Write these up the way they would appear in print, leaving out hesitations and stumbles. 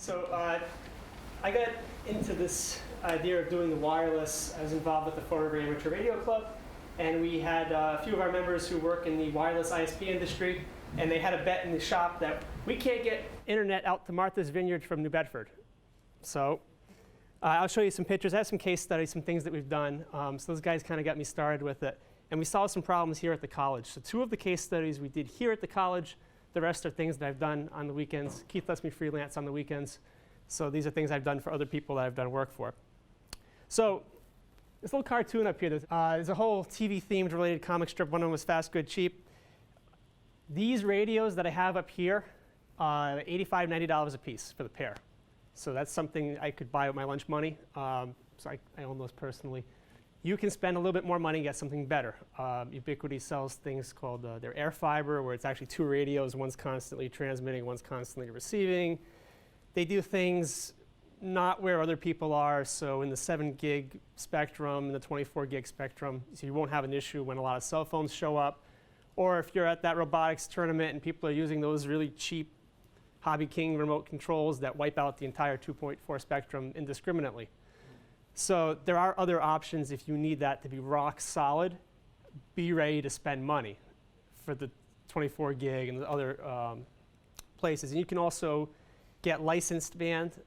So I got into this idea of doing the wireless. I was involved with the Former Amateur Radio Club, and we had a few of our members who work in the wireless ISP industry, and they had a bet in the shop that we can't get internet out to Martha's Vineyard from New Bedford. So I'll show you some pictures. I have some case studies, some things that we've done. So those guys kind of got me started with it. And we solved some problems here at the college. So 2 of the case studies we did here at the college. The rest are things that I've done on the weekends. Keith lets me freelance on the weekends. So these are things I've done for other people that I've done work for. So this little cartoon up here, there's a whole TV-themed related comic strip. One of them was Fast, Good, Cheap. These radios that I have up here, $85, $90 a piece for the pair. So that's something I could buy with my lunch money. So I own those personally. You can spend a little bit more money and get something better. Ubiquiti sells things called their air fiber, where it's actually 2 radios. One's constantly transmitting, one's constantly receiving. They do things not where other people are. So in the 7 gig spectrum, in the 24 gig spectrum, so you won't have an issue when a lot of cell phones show up. Or if you're at that robotics tournament and people are using those really cheap Hobby King remote controls that wipe out the entire 2.4 spectrum indiscriminately. So there are other options if you need that to be rock solid. Be ready to spend money for the 24 gig and the other places. And you can also get licensed band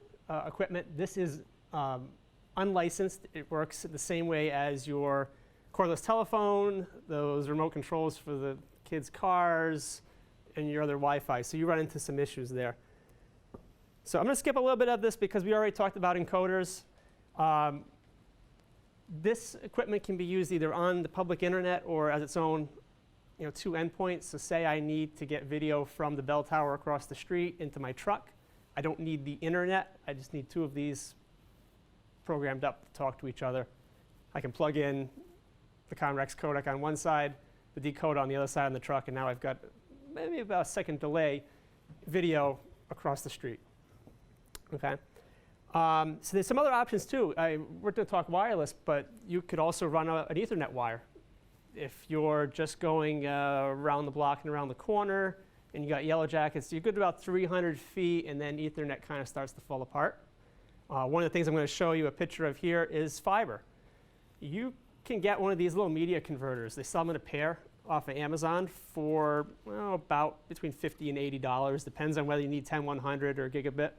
equipment. This is unlicensed. It works the same way as your cordless telephone, those remote controls for the kids' cars, and your other Wi-Fi. So you run into some issues there. So I'm going to skip a little bit of this because we already talked about encoders. This equipment can be used either on the public internet or as its own 2 endpoints. So say I need to get video from the bell tower across the street into my truck. I don't need the internet. I just need 2 of these programmed up to talk to each other. I can plug in the Conrex codec on one side, the decoder on the other side on the truck, and now I've got maybe about a second delay video across the street. Okay. So there's some other options too. We're going to talk wireless, but you could also run an Ethernet wire. If you're just going around the block and around the corner, and you got yellow jackets, you're good about 300 feet, and then Ethernet kind of starts to fall apart. One of the things I'm going to show you a picture of here is fiber. You can get one of these little media converters. They sell them in a pair off of Amazon for about between $50 and $80. Depends on whether you need 10/100 or gigabit.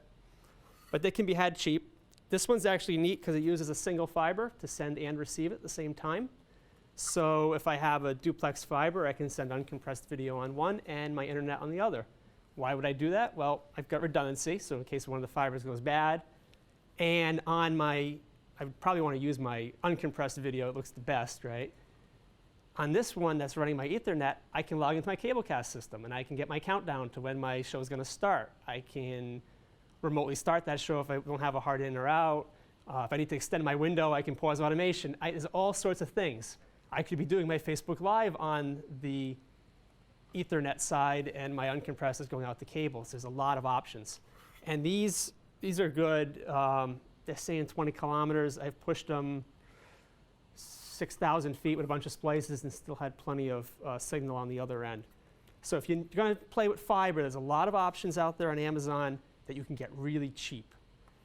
But they can be had cheap. This one's actually neat because it uses a single fiber to send and receive at the same time. So if I have a duplex fiber, I can send uncompressed video on one and my internet on the other. Why would I do that? Well, I've got redundancy, so in case one of the fibers goes bad. And on I would probably want to use my uncompressed video. It looks the best, right? On this one that's running my Ethernet, I can log into my cablecast system, and I can get my countdown to when my show is going to start. I can remotely start that show if I don't have a hard in or out. If I need to extend my window, I can pause automation. There's all sorts of things. I could be doing my Facebook Live on the Ethernet side, and my uncompressed is going out the cables. There's a lot of options. And these are good. They're saying 20 kilometers. I've pushed them 6,000 feet with a bunch of splices and still had plenty of signal on the other end. So if you're going to play with fiber, there's a lot of options out there on Amazon that you can get really cheap.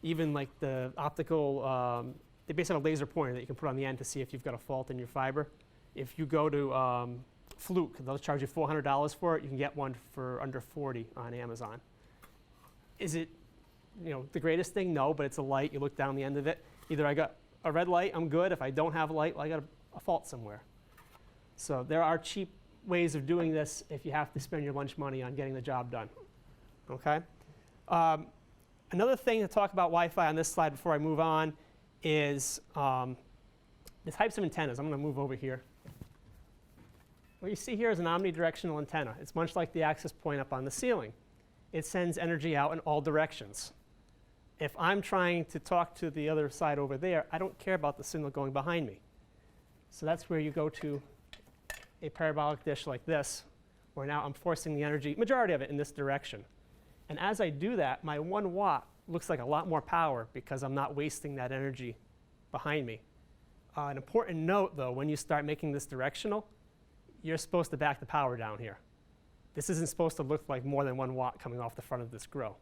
Even like the optical, they basically have a laser pointer that you can put on the end to see if you've got a fault in your fiber. If you go to Fluke, they'll charge you $400 for it. You can get one for under $40 on Amazon. Is it the greatest thing? No, but it's a light. You look down the end of it. Either I got a red light, I'm good. If I don't have a light, well, I got a fault somewhere. So there are cheap ways of doing this if you have to spend your lunch money on getting the job done. Okay. Another thing to talk about Wi-Fi on this slide before I move on is the types of antennas. I'm going to move over here. What you see here is an omnidirectional antenna. It's much like the access point up on the ceiling. It sends energy out in all directions. If I'm trying to talk to the other side over there, I don't care about the signal going behind me. So that's where you go to a parabolic dish like this, where now I'm forcing the energy, majority of it, in this direction. And as I do that, my 1 watt looks like a lot more power because I'm not wasting that energy behind me. An important note, though, when you start making this directional, you're supposed to back the power down here. This isn't supposed to look like more than 1 watt coming off the front of this grill.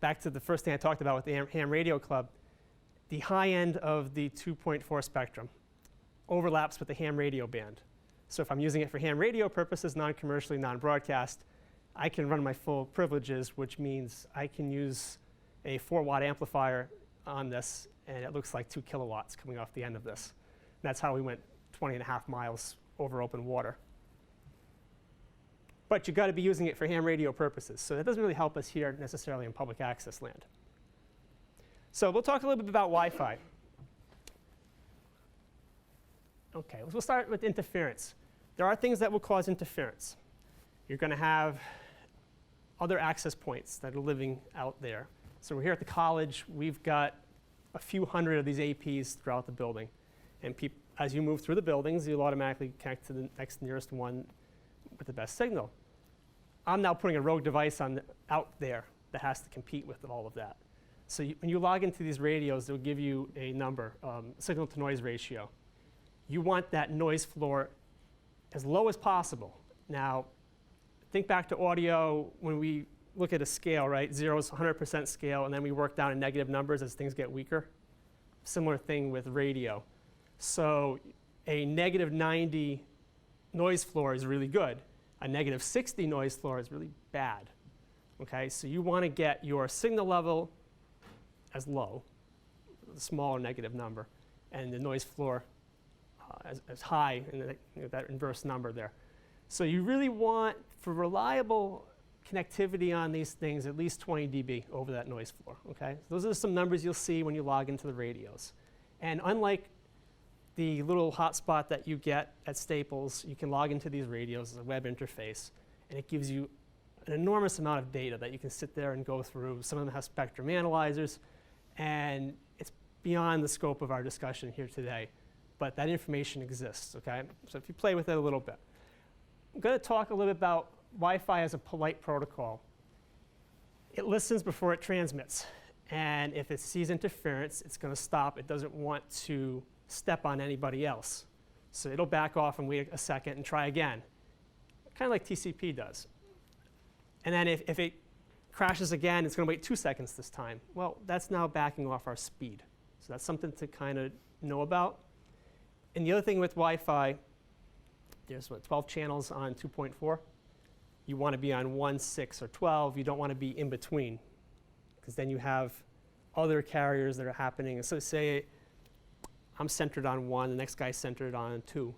Back to the first thing I talked about with the ham radio club, the high end of the 2.4 spectrum overlaps with the ham radio band. So if I'm using it for ham radio purposes, non-commercially, non-broadcast, I can run my full privileges, which means I can use a 4-watt amplifier on this, and it looks like 2 kilowatts coming off the end of this. And that's how we went 20.5 miles over open water. But you've got to be using it for ham radio purposes, so that doesn't really help us here necessarily in public access land. So we'll talk a little bit about Wi-Fi. OK, we'll start with interference. There are things that will cause interference. You're going to have other access points that are living out there. So we're here at the college. We've got a few hundred of these APs throughout the building. And as you move through the buildings, you'll automatically connect to the next nearest one with the best signal. I'm now putting a rogue device out there that has to compete with all of that. So when you log into these radios, they'll give you a number, signal-to-noise ratio. You want that noise floor as low as possible. Now, think back to audio when we look at a scale, right? 0 is 100% scale, and then we work down in negative numbers as things get weaker. Similar thing with radio. So a negative 90 noise floor is really good. A negative 60 noise floor is really bad. Okay, so you want to get your signal level as low, a smaller negative number, and the noise floor as high in that inverse number there. So you really want, for reliable connectivity on these things, at least 20 dB over that noise floor. Okay, so those are some numbers you'll see when you log into the radios. And unlike the little hotspot that you get at Staples, you can log into these radios as a web interface, and it gives you an enormous amount of data that you can sit there and go through. Some of them have spectrum analyzers, and it's beyond the scope of our discussion here today, but that information exists, okay? So if you play with it a little bit. I'm going to talk a little bit about Wi-Fi as a polite protocol. It listens before it transmits, and if it sees interference, it's going to stop. It doesn't want to step on anybody else. So it'll back off and wait a second and try again, kind of like TCP does. And then if it crashes again, it's going to wait 2 seconds this time. Well, that's now backing off our speed. So that's something to kind of know about. And the other thing with Wi-Fi, there's 12 channels on 2.4. You want to be on 1, 6, or 12. You don't want to be in between, because then you have other carriers that are happening. So say I'm centered on 1, the next guy's centered on 2.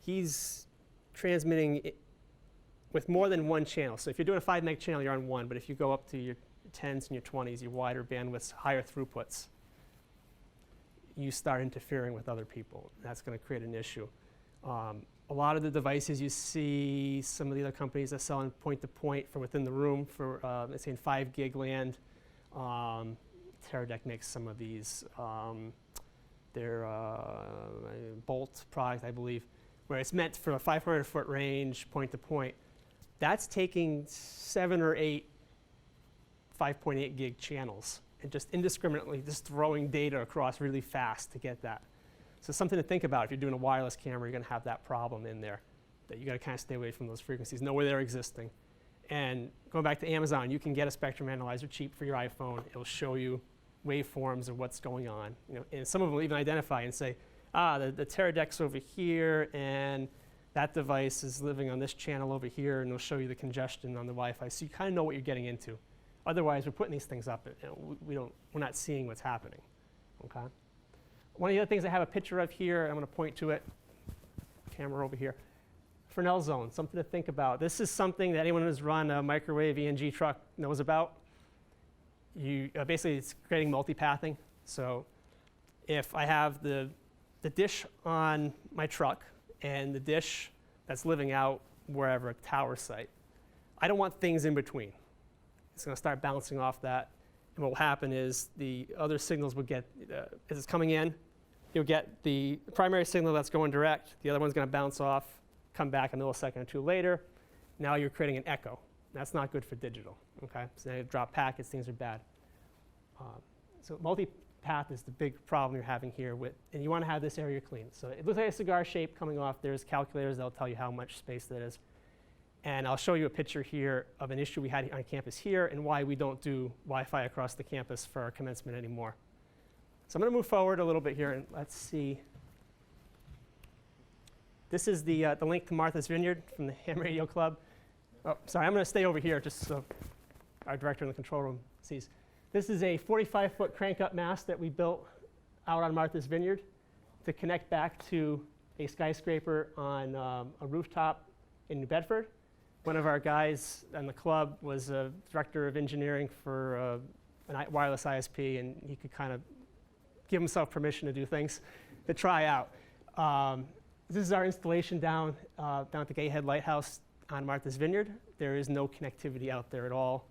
He's transmitting with more than one channel. So if you're doing a 5 meg channel, you're on 1. But if you go up to your 10s and your 20s, your wider bandwidths, higher throughputs, you start interfering with other people. That's going to create an issue. A lot of the devices you see, some of the other companies that sell in point-to-point for within the room for, let's say in 5 gig land, Teradek makes some of these. They're Bolt product, I believe, where it's meant for a 500-foot range, point-to-point. That's taking 7 or 8 5.8 gig channels and just indiscriminately just throwing data across really fast to get that. So something to think about. If you're doing a wireless camera, you're going to have that problem in there, that you got to kind of stay away from those frequencies, know where they're existing. And going back to Amazon, you can get a spectrum analyzer cheap for your iPhone. It'll show you waveforms of what's going on. And some of them will even identify and say, the Teradek's over here, and that device is living on this channel over here, and it'll show you the congestion on the Wi-Fi. So you kind of know what you're getting into. Otherwise, we're putting these things up, we're not seeing what's happening. Okay? One of the other things I have a picture of here, I'm going to point to it, camera over here. Fresnel Zone, something to think about. This is something that anyone who's run a microwave ENG truck knows about. Basically, it's creating multipathing. So if I have the dish on my truck and the dish that's living out wherever, a tower site, I don't want things in between. It's going to start bouncing off that. And what will happen is the other signals will get, as it's coming in, you'll get the primary signal that's going direct. The other one's going to bounce off, come back a millisecond or two later. Now you're creating an echo. That's not good for digital. Okay? So now you drop packets, things are bad. So multipath is the big problem you're having here, and you want to have this area clean. So it looks like a cigar shape coming off. There's calculators that'll tell you how much space that is. And I'll show you a picture here of an issue we had on campus here and why we don't do Wi-Fi across the campus for our commencement anymore. So I'm going to move forward a little bit here, and let's see. This is the link to Martha's Vineyard from the Ham Radio Club. Oh, sorry, I'm going to stay over here just so our director in the control room sees. This is a 45-foot crank-up mast that we built out on Martha's Vineyard to connect back to a skyscraper on a rooftop in New Bedford. One of our guys in the club was a director of engineering for a wireless ISP, and he could kind of give himself permission to do things to try out. This is our installation down at the Gayhead Lighthouse on Martha's Vineyard. There is no connectivity out there at all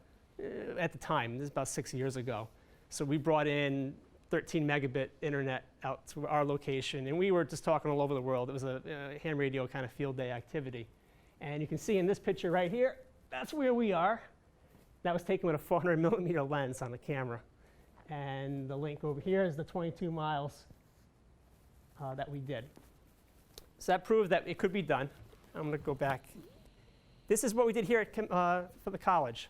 at the time. This is about 6 years ago. So we brought in 13 megabit internet out to our location, and we were just talking all over the world. It was a ham radio kind of field day activity. And you can see in this picture right here, that's where we are. That was taken with a 400 millimeter lens on the camera. And the link over here is the 22 miles that we did. So that proved that it could be done. I'm going to go back. This is what we did here at for the college.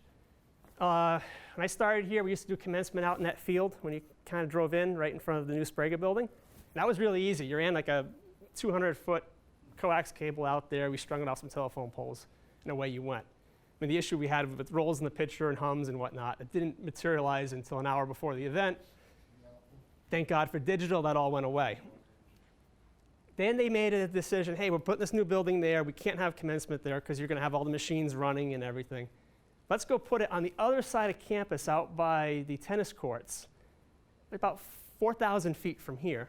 When I started here, we used to do commencement out in that field when you kind of drove in right in front of the new Sprague building. And that was really easy. You ran like a 200-foot coax cable out there. We strung it off some telephone poles, and away you went. I mean, the issue we had with rolls in the picture and hums and whatnot, it didn't materialize until an hour before the event. Thank God for digital, that all went away. Then they made a decision, hey, we're putting this new building there. We can't have commencement there because you're going to have all the machines running and everything. Let's go put it on the other side of campus out by the tennis courts, about 4,000 feet from here.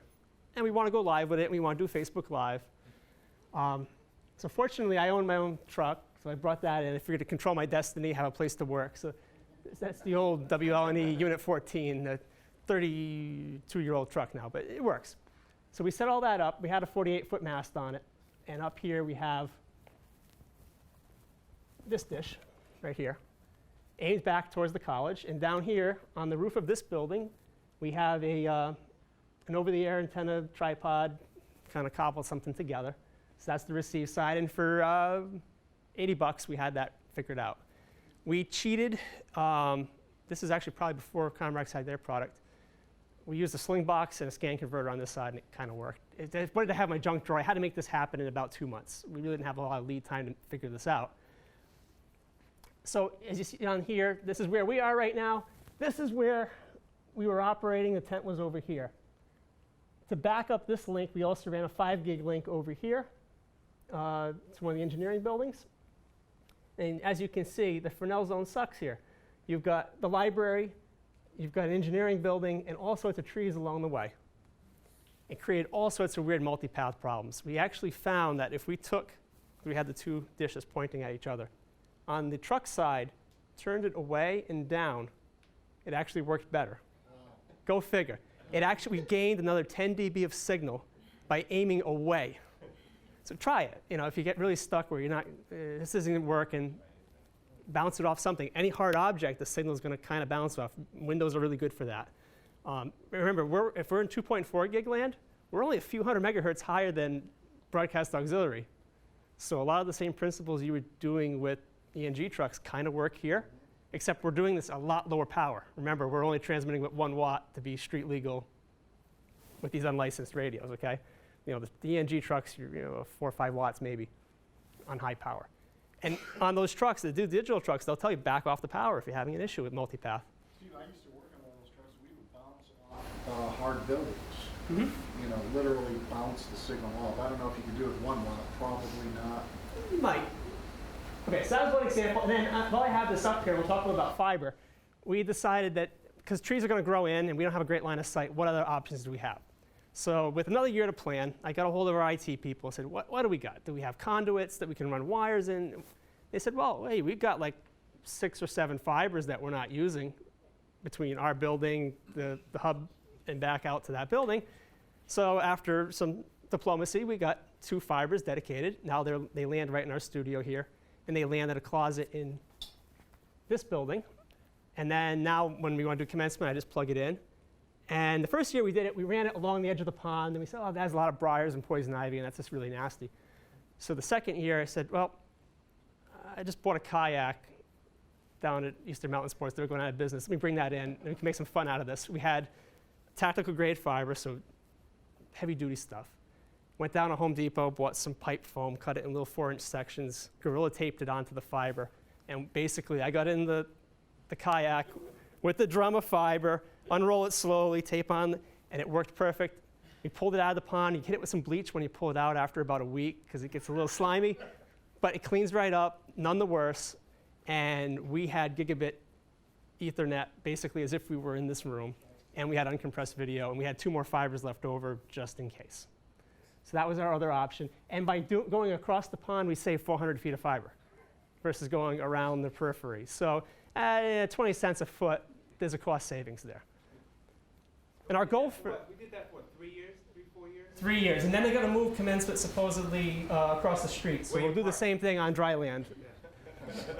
And we want to go live with it. We want to do Facebook Live. So fortunately, I own my own truck, so I brought that in. I figured to control my destiny, have a place to work. So that's the old WLNE Unit 14, the 32-year-old truck now, but it works. So we set all that up. We had a 48-foot mast on it. And up here we have this dish right here, aimed back towards the college. And down here on the roof of this building, we have an over-the-air antenna tripod, kind of cobbled something together. So that's the receive side. And for $80, we had that figured out. We cheated. This is actually probably before Comrex had their product. We used a sling box and a scan converter on this side, and it kind of worked. I wanted to have my junk drawer. I had to make this happen in about 2 months. We really didn't have a lot of lead time to figure this out. So as you see on here, this is where we are right now. This is where we were operating. The tent was over here. To back up this link, we also ran a 5 gig link over here to one of the engineering buildings. And as you can see, the Fresnel Zone sucks here. You've got the library, you've got an engineering building, and all sorts of trees along the way. It created all sorts of weird multipath problems. We actually found that if we had the two dishes pointing at each other. On the truck side, turned it away and down, it actually worked better. Go figure. It actually gained another 10 dB of signal by aiming away. So try it. You know, if you get really stuck where you're not, this isn't working, bounce it off something. Any hard object, the signal is going to kind of bounce off. Windows are really good for that. Remember, if we're in 2.4 gig land, we're only a few hundred megahertz higher than broadcast auxiliary. So a lot of the same principles you were doing with ENG trucks kind of work here, except we're doing this a lot lower power. Remember, we're only transmitting with 1 watt to be street legal with these unlicensed radios, okay? You know, the ENG trucks, 4 or 5 watts maybe on high power. And on those trucks, the digital trucks, they'll tell you back off the power if you're having an issue with multipath. Steve, I used to work on one of those trucks. We would bounce off hard buildings. Mm-hmm. You know, literally bounce the signal off. I don't know if you could do it with 1 watt. Probably not. You might. Okay, so that was one example. And then while I have this up here, we'll talk a little about fiber. We decided that because trees are going to grow in and we don't have a great line of sight, what other options do we have? So with another year to plan, I got a hold of our IT people and said, what do we got? Do we have conduits that we can run wires in? They said, well, hey, we've got like 6 or 7 fibers that we're not using between our building, the hub, and back out to that building. So after some diplomacy, we got 2 fibers dedicated. Now they land right in our studio here, and they land at a closet in this building. And then now when we want to do commencement, I just plug it in. And the first year we did it, we ran it along the edge of the pond, and we said, oh, that has a lot of briars and poison ivy, and that's just really nasty. So the second year I said, well, I just bought a kayak down at Eastern Mountain Sports. They were going out of business. Let me bring that in, and we can make some fun out of this. We had tactical grade fiber, so heavy duty stuff. Went down to Home Depot, bought some pipe foam, cut it in little 4-inch sections, gorilla taped it onto the fiber, and basically I got in the kayak with the drum of fiber, unroll it slowly, tape on, and it worked perfect. We pulled it out of the pond. You hit it with some bleach when you pull it out after about a week because it gets a little slimy, but it cleans right up, none the worse. And we had gigabit Ethernet basically as if we were in this room, and we had uncompressed video, and we had 2 more fibers left over just in case. So that was our other option. And by going across the pond, we saved 400 feet of fiber versus going around the periphery. So 20 cents a foot, there's a cost savings there. And our goal for... We did that for 3 years, 4 years? 3 years. And then they're going to move commencement supposedly across the street. So we'll do the same thing on dry land.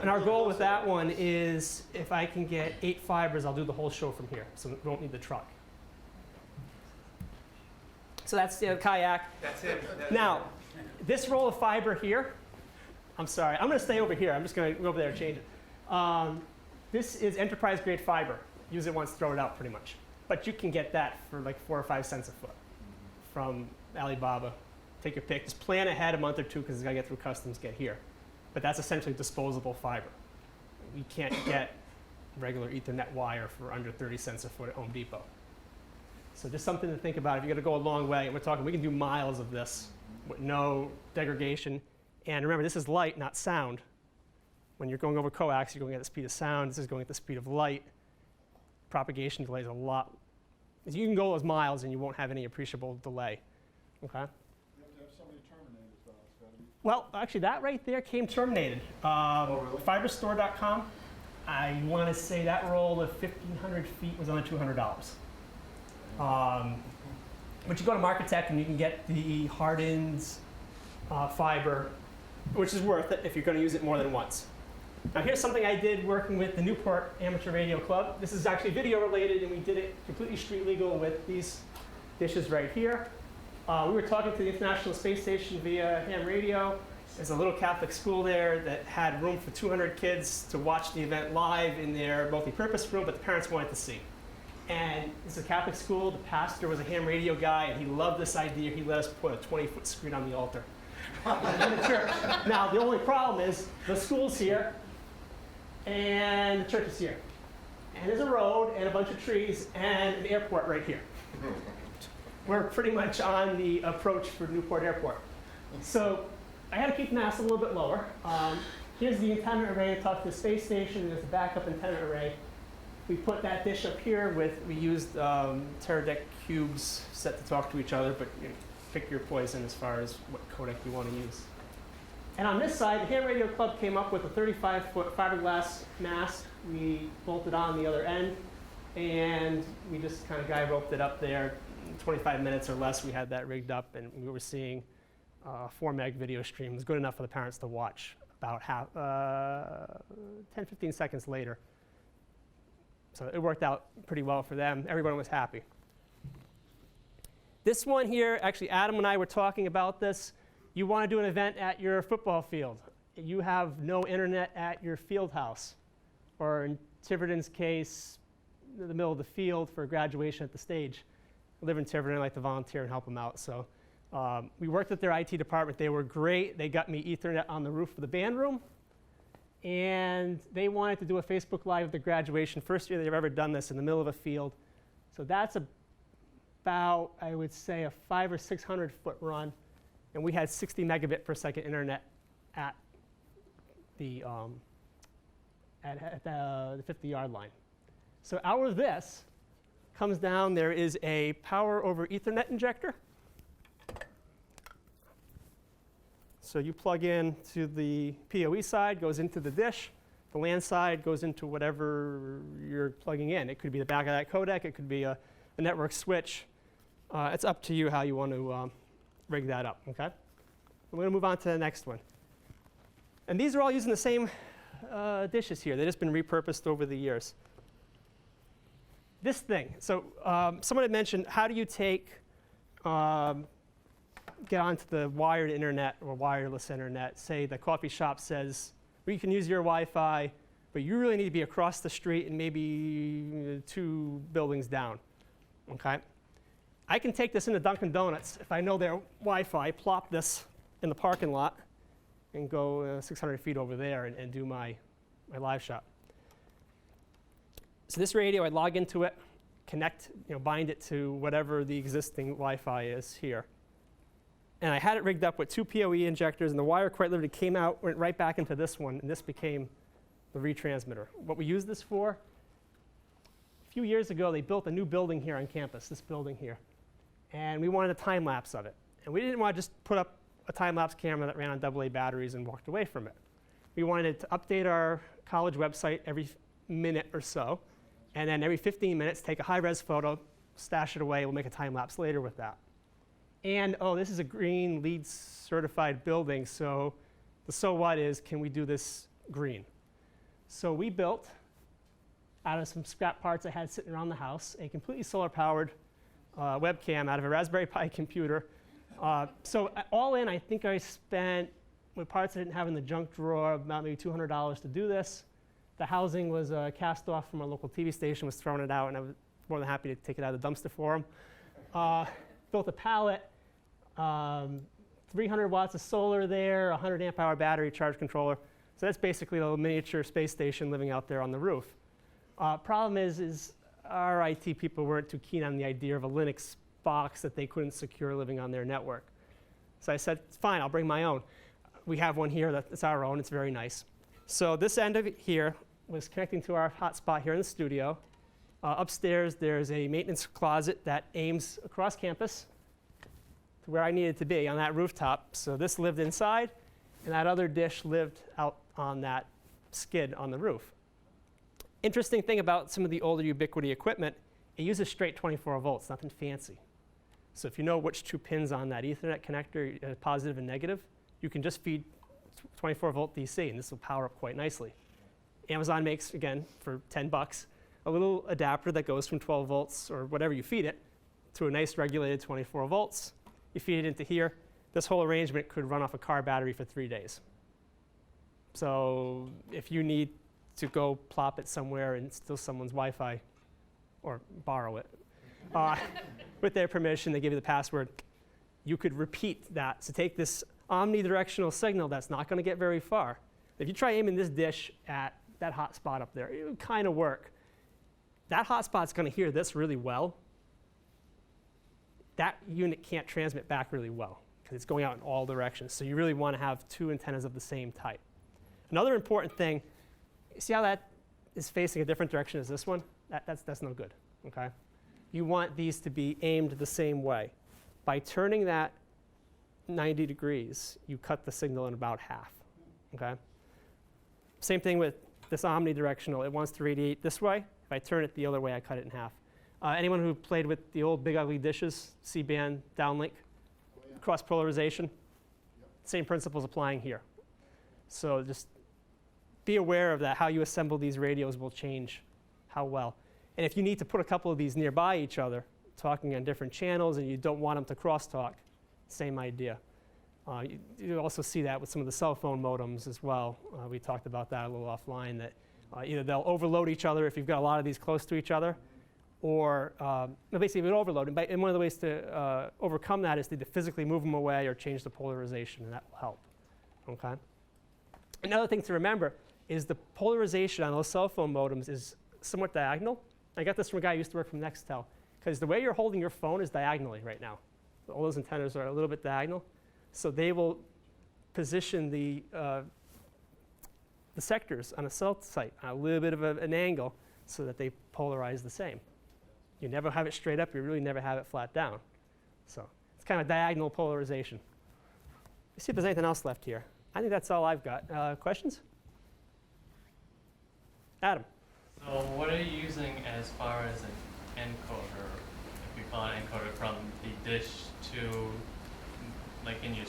And our goal with that one is if I can get 8 fibers, I'll do the whole show from here. So we won't need the truck. So that's the kayak. That's it. Now, this roll of fiber here, I'm sorry, I'm going to stay over here. I'm just going to go over there and change it. This is enterprise grade fiber. Use it once, throw it out pretty much. But you can get that for like 4 or 5 cents a foot from Alibaba. Take your pick. Just plan ahead a month or two because it's got to get through customs, get here. But that's essentially disposable fiber. You can't get regular Ethernet wire for under 30 cents a foot at Home Depot. So just something to think about if you're going to go a long way. And we're talking, we can do miles of this with no degradation. And remember, this is light, not sound. When you're going over coax, you're going at the speed of sound. This is going at the speed of light. Propagation delay is a lot. You can go those miles and you won't have any appreciable delay. Okay? You have to have somebody terminated, though. It's gotta be. Well, actually, that right there came terminated. Really? Fiberstore.com. I want to say that roll of 1,500 feet was only $200. But you go to Market Tech and you can get the hardened fiber, which is worth it if you're going to use it more than once. Now here's something I did working with the Newport Amateur Radio Club. This is actually video related, and we did it completely street legal with these dishes right here. We were talking to the International Space Station via ham radio. There's a little Catholic school there that had room for 200 kids to watch the event live in their multi-purpose room, but the parents wanted to see. And this is a Catholic school. The pastor was a ham radio guy, and he loved this idea. He let us put a 20-foot screen on the altar in the church. Now, the only problem is the school's here, and the church is here. And there's a road and a bunch of trees and an airport right here. We're pretty much on the approach for Newport Airport. So I had to keep the mast a little bit lower. Here's the antenna array to talk to the space station. There's the backup antenna array. We put that dish up here we used Teradek cubes set to talk to each other, but you know, pick your poison as far as what codec you want to use. And on this side, the Ham Radio Club came up with a 35-foot fiberglass mast. We bolted on the other end, and we just kind of guy roped it up there. In 25 minutes or less, we had that rigged up, and we were seeing 4 meg video stream. It was good enough for the parents to watch about 10, 15 seconds later. So it worked out pretty well for them. Everyone was happy. This one here, actually Adam and I were talking about this. You want to do an event at your football field. You have no internet at your field house. Or in Tiverton's case, in the middle of the field for graduation at the stage. I live in Tiverton, I like to volunteer and help them out. So we worked at their IT department. They were great. They got me Ethernet on the roof of the band room. And they wanted to do a Facebook Live of the graduation. First year they've ever done this in the middle of a field. So that's about, I would say, a 500 or 600 foot run. And we had 60 megabit per second internet at the 50-yard line. So out of this comes down, there is a power over Ethernet injector. So you plug in to the PoE side, goes into the dish. The LAN side goes into whatever you're plugging in. It could be the back of that codec. It could be a network switch. It's up to you how you want to rig that up, okay? We're going to move on to the next one. And these are all using the same dishes here. They've just been repurposed over the years. This thing. So someone had mentioned, how do you get onto the wired internet or wireless internet? Say the coffee shop says, we can use your Wi-Fi, but you really need to be across the street and maybe 2 buildings down, okay? I can take this into Dunkin' Donuts if I know their Wi-Fi, plop this in the parking lot, and go 600 feet over there and do my live shot. So this radio, I log into it, connect, bind it to whatever the existing Wi-Fi is here. And I had it rigged up with 2 PoE injectors, and the wire quite literally came out, went right back into this one, and this became the retransmitter. What we use this for, a few years ago, they built a new building here on campus, this building here. And we wanted a time lapse of it. And we didn't want to just put up a time-lapse camera that ran on AA batteries and walked away from it. We wanted to update our college website every minute or so, and then every 15 minutes take a high-res photo, stash it away, we'll make a time-lapse later with that. And oh, this is a green LEED certified building, so the so what is, can we do this green? So we built, out of some scrap parts I had sitting around the house, a completely solar-powered webcam out of a Raspberry Pi computer. So all in, I think I spent, with parts I didn't have in the junk drawer, about maybe $200 to do this. The housing was cast off from a local TV station, was throwing it out, and I was more than happy to take it out of the dumpster for them. Built a pallet, 300 watts of solar there, 100 amp hour battery charge controller. So that's basically a little miniature space station living out there on the roof. Problem is our IT people weren't too keen on the idea of a Linux box that they couldn't secure living on their network. So I said, fine, I'll bring my own. We have one here that's our own, it's very nice. So this end of it here was connecting to our hotspot here in the studio. Upstairs, there's a maintenance closet that aims across campus to where I needed to be on that rooftop. So this lived inside, and that other dish lived out on that skid on the roof. Interesting thing about some of the older Ubiquiti equipment, it uses straight 24 volts, nothing fancy. So if you know which 2 pins on that Ethernet connector, positive and negative, you can just feed 24 volt DC, and this will power up quite nicely. Amazon makes, again, for 10 bucks, a little adapter that goes from 12 volts, or whatever you feed it, to a nice regulated 24 volts. You feed it into here. This whole arrangement could run off a car battery for 3 days. So if you need to go plop it somewhere and steal someone's Wi-Fi, or borrow it, with their permission, they give you the password, you could repeat that. So take this omnidirectional signal that's not going to get very far. If you try aiming this dish at that hotspot up there, it would kind of work. That hotspot's going to hear this really well. That unit can't transmit back really well because it's going out in all directions. So you really want to have 2 antennas of the same type. Another important thing, see how that is facing a different direction as this one? That's no good, okay? You want these to be aimed the same way. By turning that 90 degrees, you cut the signal in about half, okay? Same thing with this omnidirectional. It wants to radiate this way. If I turn it the other way, I cut it in half. Anyone who played with the old big ugly dishes, C-band downlink, cross polarization, same principles applying here. So just be aware of that. How you assemble these radios will change how well. And if you need to put a couple of these nearby each other, talking on different channels, and you don't want them to crosstalk, same idea. You also see that with some of the cell phone modems as well. We talked about that a little offline, that either they'll overload each other if you've got a lot of these close to each other, or basically it overload. And one of the ways to overcome that is to either physically move them away or change the polarization, and that will help. Okay? Another thing to remember is the polarization on those cell phone modems is somewhat diagonal. I got this from a guy who used to work from Nextel, because the way you're holding your phone is diagonally right now. All those antennas are a little bit diagonal. So they will position the sectors on a cell site on a little bit of an angle so that they polarize the same. You never have it straight up. You really never have it flat down. So it's kind of diagonal polarization. Let's see if there's anything else left here. I think that's all I've got. Questions? Adam. So what are you using as far as an encoder, if you call it an encoder, from the dish to, like in your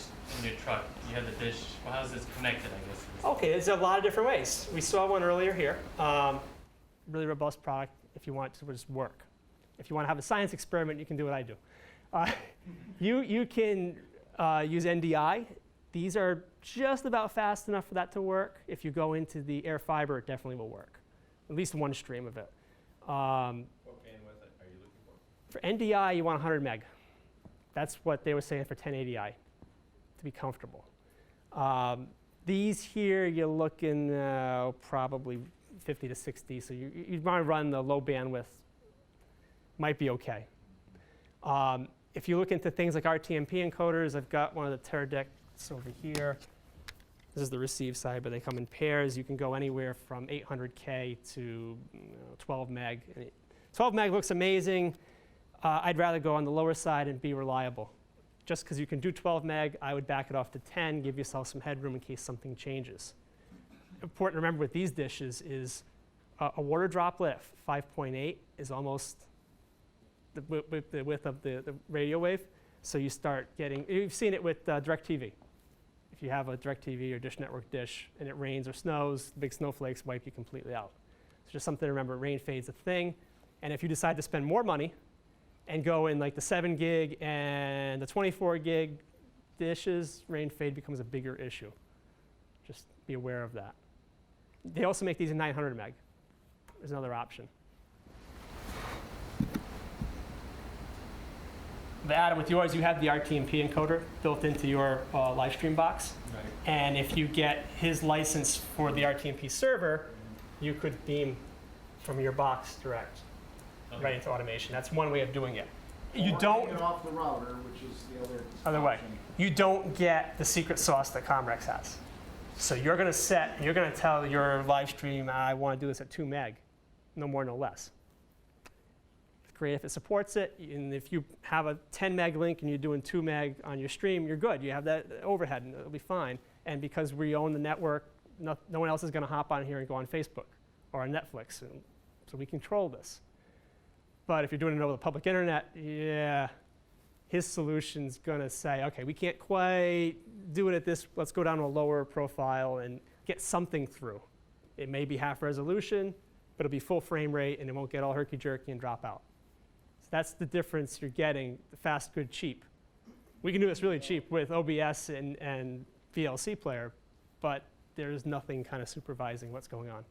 truck, you have the dish, well, how's this connected, I guess? Okay, there's a lot of different ways. We saw one earlier here. Really robust product if you want it to just work. If you want to have a science experiment, you can do what I do. You can use NDI These are just about fast enough for that to work. If you go into the air fiber, it definitely will work. At least one stream of it. What bandwidth are you looking for? For NDI, you want 100 meg. That's what they were saying for 1080i to be comfortable. These here, you're looking probably 50 to 60, so you'd want to run the low bandwidth. Might be okay. If you look into things like RTMP encoders, I've got one of the Teradecks over here. This is the receive side, but they come in pairs. You can go anywhere from 800K to 12 meg. 12 meg looks amazing. I'd rather go on the lower side and be reliable. Just because you can do 12 meg, I would back it off to 10, give yourself some headroom in case something changes. Important to remember with these dishes is a water droplet 5.8 is almost the width of the radio wave. So you start getting, you've seen it with DirecTV. If you have a DirecTV or Dish Network dish and it rains or snows, big snowflakes wipe you completely out. It's just something to remember, rain fade's a thing. And if you decide to spend more money and go in like the 7 gig and the 24 gig dishes, rain fade becomes a bigger issue. Just be aware of that. They also make these in 900 meg. There's another option. But Adam, with yours, you have the RTMP encoder built into your live stream box. Right. And if you get his license for the RTMP server, you could beam from your box direct right into automation. That's one way of doing it. You Or don't, take it off the router, which is the other way. option. You don't get the secret sauce that Comrex has. So you're going to set, you're going to tell your live stream, I want to do this at 2 meg, no more, no less. It's great if it supports it. And if you have a 10 meg link and you're doing 2 meg on your stream, you're good. You have that overhead and it'll be fine. And because we own the network, no one else is going to hop on here and go on Facebook or on Netflix. And so we control this. But if you're doing it over the public internet, yeah, his solution's going to say, okay, we can't quite do it at this, let's go down to a lower profile and get something through. It may be half resolution, but it'll be full frame rate and it won't get all herky-jerky and drop out. So that's the difference you're getting, the fast, good, cheap. We can do this really cheap with OBS and VLC player, but there's nothing kind of supervising what's going on.